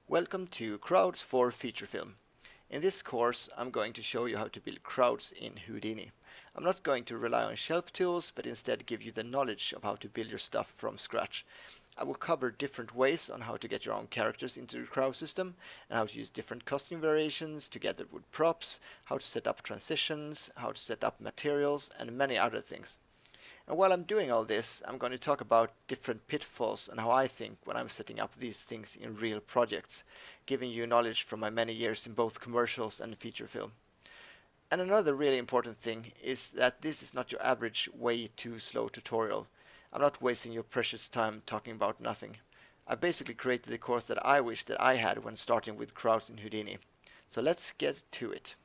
Welcome to Crowds for Feature Film. In this course, I'm going to show you how to build crowds in Houdini. I'm not going to rely on shelf tools, but instead give you the knowledge of how to build your stuff from scratch. I will cover different ways on how to get your own characters into the crowd system, and how to use different costume variations together with props, how to set up transitions, how to set up materials, and many other things. And while I'm doing all this, I'm going to talk about different pitfalls and how I think when I'm setting up these things in real projects, giving you knowledge from my many years in both commercials and feature film. And another really important thing is that this is not your average way too slow tutorial. I'm not wasting your precious time talking about nothing. I basically created the course that I wish that I had when starting with crowds in Houdini. So let's get to it.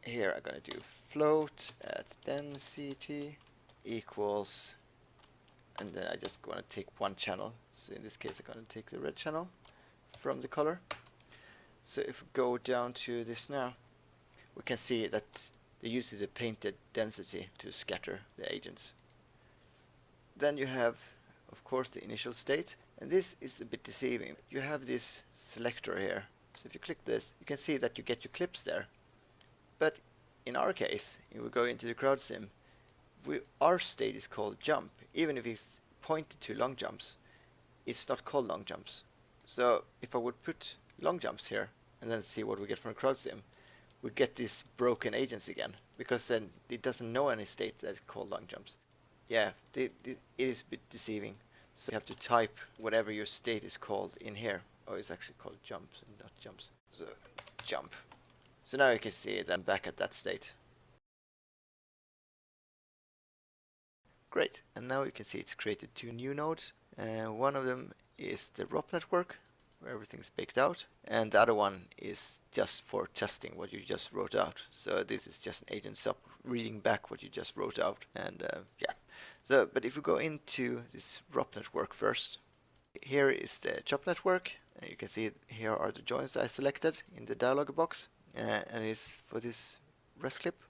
Here I'm going to do float at density equals, and then I just want to take one channel. So in this case I'm going to take the red channel from the color. So if we go down to this now, we can see that they use the painted density to scatter the agents. Then you have, of course, the initial state, and this is a bit deceiving. You have this selector here. So if you click this, you can see that you get your clips there. But in our case, if we go into the crowd sim, our state is called jump. Even if it's pointed to long jumps, it's not called long jumps. So if I would put long jumps here and then see what we get from the crowd sim, we get these broken agents again, because then it doesn't know any state that's called long jumps. Yeah, it is a bit deceiving. So you have to type whatever your state is called in here. Oh, it's actually called jumps and not jumps. So jump. So now you can see that I'm back at that state. Great, and now you can see it's created two new nodes. One of them is the ROP network, where everything's baked out, and the other one is just for testing what you just wrote out. So this is just an agent sub reading back what you just wrote out, and yeah. So, but if we go into this ROP network first, here is the chop network, and you can see here are the joins I selected in the dialog box. And it's for this rest clip,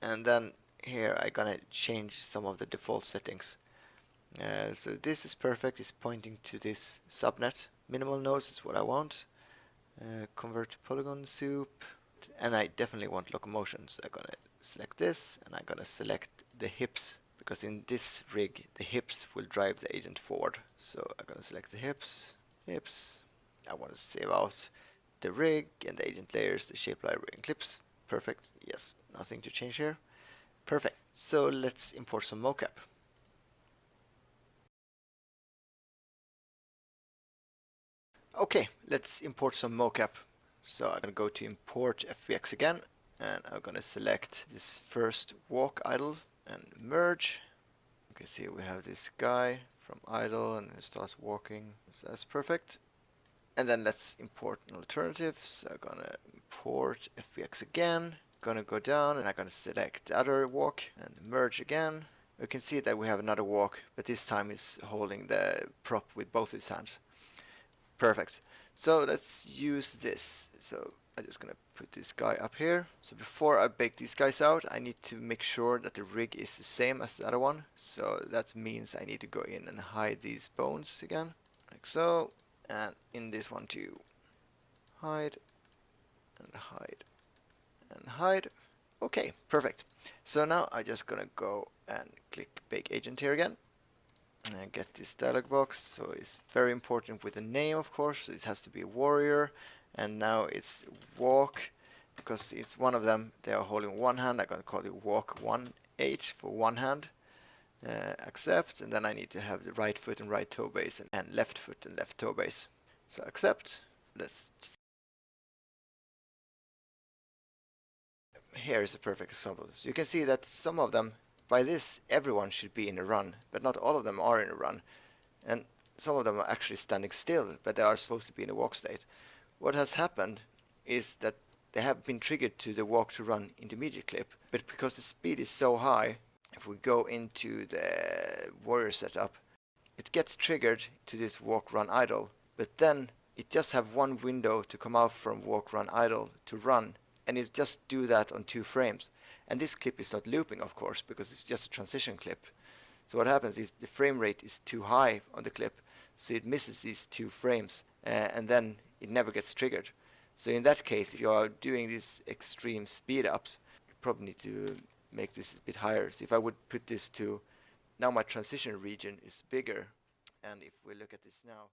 and then here I'm gonna change some of the default settings. So this is perfect, it's pointing to this subnet. Minimal nodes is what I want. Convert to polygon soup, and I definitely want locomotion, so I'm gonna select this, and I'm gonna select the hips, because in this rig the hips will drive the agent forward. So I'm gonna select the hips. I want to save out the rig and the agent layers, the shape library and clips. Perfect. Yes, nothing to change here. Perfect. So let's import some mocap. Okay, let's import some mocap. So I'm going to go to import FBX again, and I'm going to select this first walk idle and merge. You can see we have this guy from idle and it starts walking. So that's perfect. And then let's import an alternative. So I'm gonna import FBX again. Gonna go down and I'm gonna select the other walk and merge again. You can see that we have another walk, but this time it's holding the prop with both his hands. Perfect. So let's use this. So I'm just gonna put this guy up here. So before I bake these guys out, I need to make sure that the rig is the same as the other one. So that means I need to go in and hide these bones again, like so. And in this one too, hide and hide and hide. Okay, perfect. So now I'm just gonna go and click bake agent here again and get this dialog box. So it's very important with the name, of course. It has to be a warrior, and now it's walk, because it's one of them. They are holding one hand. I'm gonna call it walk 1H for one hand. Accept, and then I need to have the right foot and right toe base, and left foot and left toe base. So accept. Here is a perfect example. So you can see that some of them, by this, everyone should be in a run, but not all of them are in a run. And some of them are actually standing still, but they are supposed to be in a walk state. What has happened is that they have been triggered to the walk to run intermediate clip, but because the speed is so high, if we go into the warrior setup, it gets triggered to this walk run idle, but then it just have one window to come out from walk, run, idle to run, and it's just do that on 2 frames. And this clip is not looping, of course, because it's just a transition clip. So what happens is the frame rate is too high on the clip, so it misses these 2 frames, and then it never gets triggered. So in that case, if you are doing these extreme speed ups, you probably need to make this a bit higher. So if I would put this to, now my transition region is bigger, and if we look at this now,